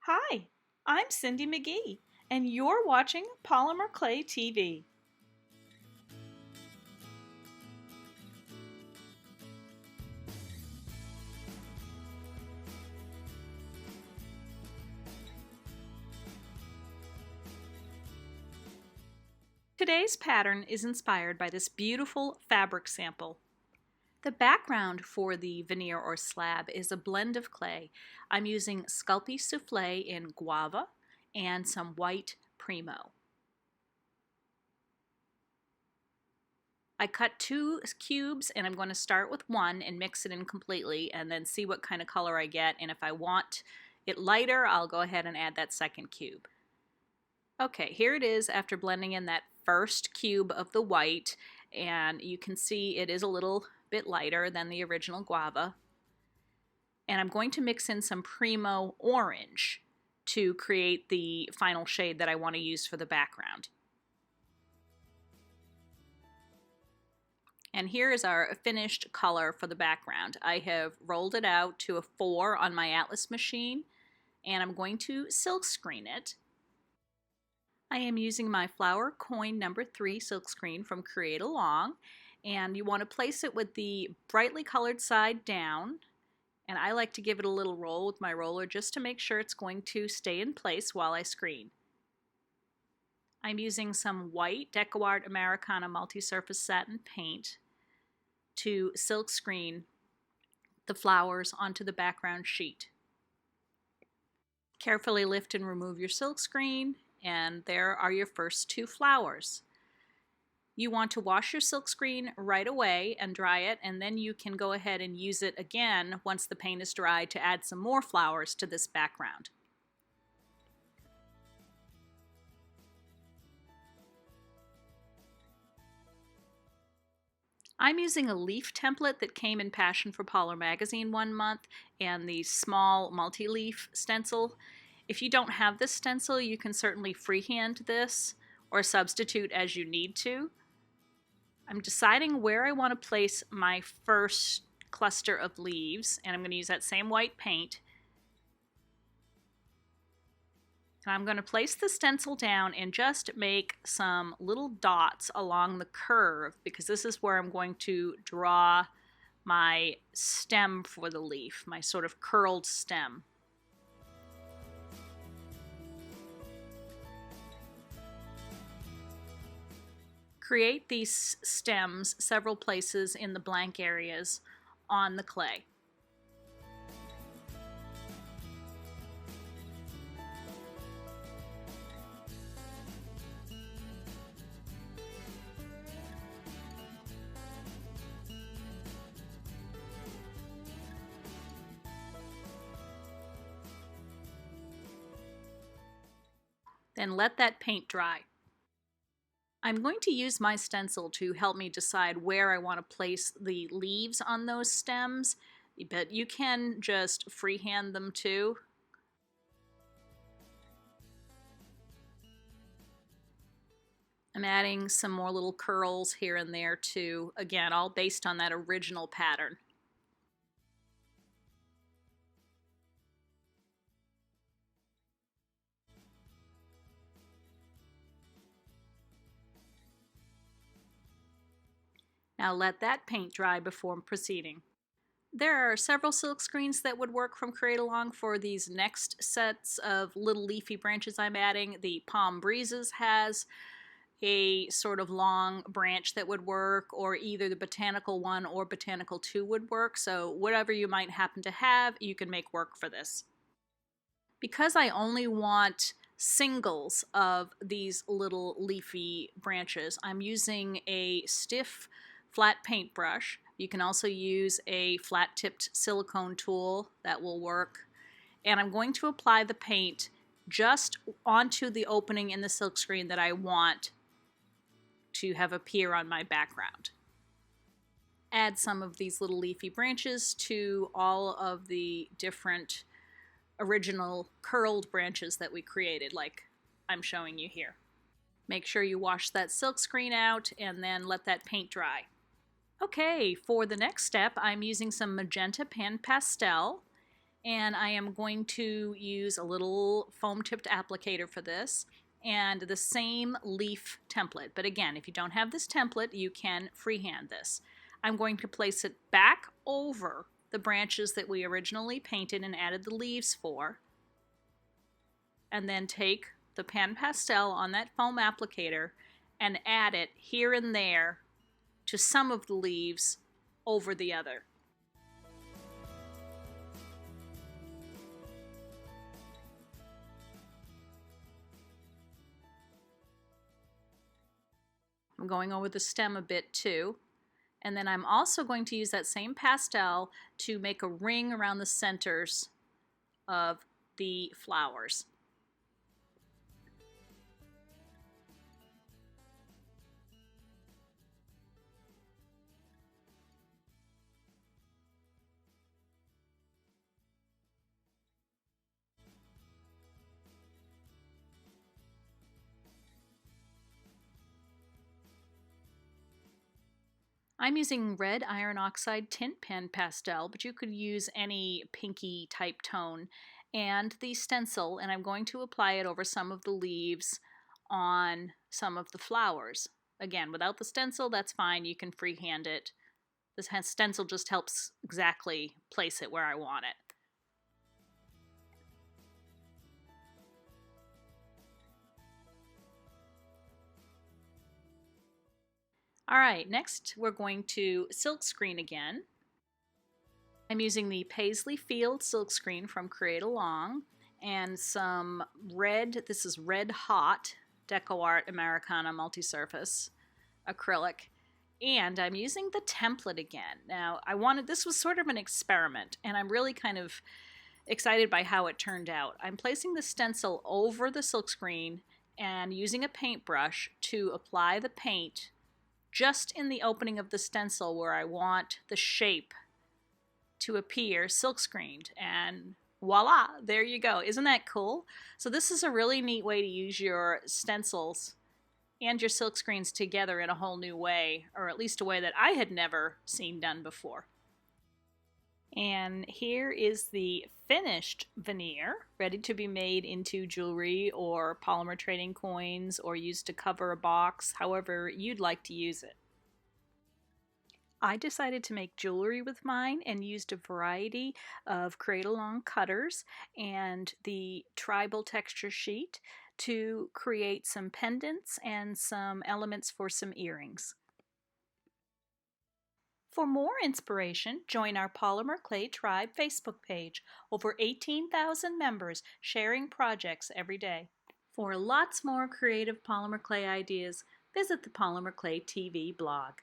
Hi, I'm Cindi McGee, and you're watching Polymer Clay TV. Today's pattern is inspired by this beautiful fabric sample. The background for the veneer or slab is a blend of clay. I'm using Sculpey Souffle in Guava and some white Primo. I cut 2 cubes and I'm going to start with one and mix it in completely and then see what kind of color I get, and if I want it lighter I'll go ahead and add that second cube. Okay, here it is after blending in that first cube of the white, and you can see it is a little bit lighter than the original guava. And I'm going to mix in some Primo orange to create the final shade that I want to use for the background. And here is our finished color for the background. I have rolled it out to a 4 on my Atlas machine, and I'm going to silk screen it. I am using my Flower Coin number 3 silkscreen from CreateAlong, and you want to place it with the brightly colored side down, and I like to give it a little roll with my roller just to make sure it's going to stay in place while I screen. I'm using some white DecoArt Americana multi-surface satin paint to silk screen the flowers onto the background sheet. Carefully lift and remove your silk screen, and there are your first 2 flowers. You want to wash your silk screen right away and dry it, and then you can go ahead and use it again once the paint is dry to add some more flowers to this background. I'm using a leaf template that came in Passion for Polymer magazine one month and the small multi-leaf stencil. If you don't have this stencil, you can certainly freehand this or substitute as you need to. I'm deciding where I want to place my first cluster of leaves, and I'm going to use that same white paint. And I'm going to place the stencil down and just make some little dots along the curve, because this is where I'm going to draw my stem for the leaf, my sort of curled stem. Create these stems several places in the blank areas on the clay. Then let that paint dry. I'm going to use my stencil to help me decide where I want to place the leaves on those stems, but you can just freehand them too. I'm adding some more little curls here and there too, again, all based on that original pattern. Now let that paint dry before proceeding. There are several silk screens that would work from CreateAlong for these next sets of little leafy branches I'm adding. The Palm Breezes has a sort of long branch that would work, or either the Botanical 1 or Botanical 2 would work, so whatever you might happen to have, you can make work for this. Because I only want singles of these little leafy branches, I'm using a stiff flat paintbrush. You can also use a flat-tipped silicone tool that will work. And I'm going to apply the paint just onto the opening in the silkscreen that I want to have appear on my background. Add some of these little leafy branches to all of the different original curled branches that we created, like I'm showing you here. Make sure you wash that silkscreen out and then let that paint dry. Okay, for the next step, I'm using some magenta pan pastel, And I am going to use a little foam-tipped applicator for this and the same leaf template. But again, if you don't have this template, you can freehand this. I'm going to place it back over the branches that we originally painted and added the leaves for, and then take the pan pastel on that foam applicator and add it here and there to some of the leaves over the other. I'm going over the stem a bit too. And then I'm also going to use that same pastel to make a ring around the centers of the flowers. I'm using red iron oxide tint pen pastel, but you could use any pinky type tone, and the stencil, and I'm going to apply it over some of the leaves on some of the flowers. Again, without the stencil, that's fine. You can freehand it. This stencil just helps exactly place it where I want it. All right, next we're going to silkscreen again. I'm using the Paisley Field silkscreen from CreateAlong and some red, this is Red Hot Deco Art Americana multi-surface acrylic. And I'm using the template again. Now, this was sort of an experiment, and I'm really kind of excited by how it turned out. I'm placing the stencil over the silkscreen and using a paintbrush to apply the paint just in the opening of the stencil where I want the shape to appear silkscreened, and voila, there you go. Isn't that cool? So this is a really neat way to use your stencils and your silkscreens together in a whole new way, or at least a way that I had never seen done before. And here is the finished veneer, ready to be made into jewelry or polymer trading coins or used to cover a box, however you'd like to use it. I decided to make jewelry with mine and used a variety of CreateAlong cutters and the tribal texture sheet to create some pendants and some elements for some earrings. For more inspiration, join our Polymer Clay Tribe Facebook page. Over 18,000 members sharing projects every day. For lots more creative polymer clay ideas, visit the Polymer Clay TV blog.